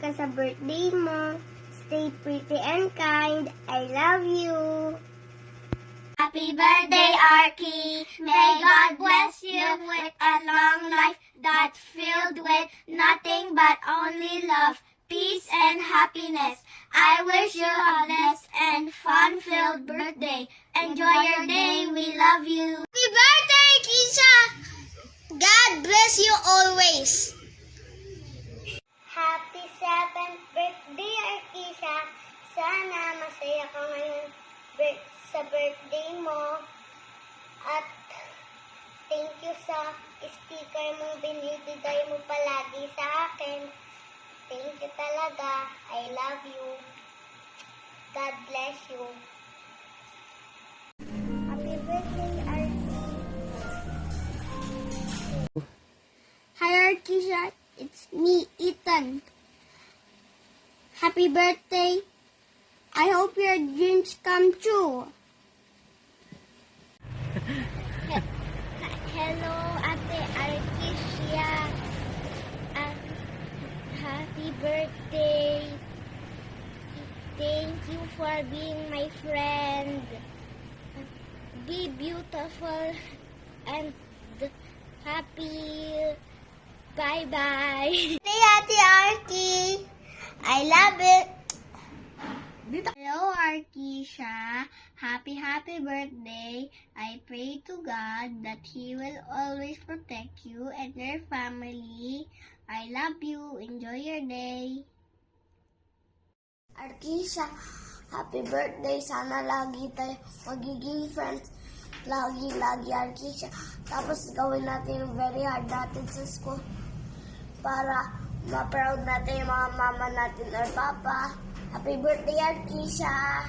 ka sa birthday mo. Stay pretty and kind. I love you. Happy birthday, Arky. May God bless you with a long life that's filled with nothing but only love, peace, and happiness. I wish you a blessed and fun-filled birthday. Enjoy your day. We love you. Happy birthday, Kisha! God bless you always. Happy 7th birthday, Arkisha. Sana masaya ka ngayon sa birthday mo. At thank you sa sticker mong binibigay mo palagi sa akin. Thank you talaga. I love you. God bless you. Happy birthday, Arky. Hi, Arkisha. It's me, Ethan. Happy birthday. I hope your dreams come true. Hello, Ate Arkisha. Happy birthday. Thank you for being my friend. Be beautiful and happy. Bye-bye. Hey, Ate Arky. I love it. Hello, Arkisha. Happy birthday. I pray to God that He will always protect you and your family. I love you. Enjoy your day. Arkisha, happy birthday. Sana lagi tayo magiging friends. Lagi, Arkisha. Tapos gawin natin yung very hard natin sa school para ma-proud natin yung mga mama natin or papa. Happy birthday, Arkisha!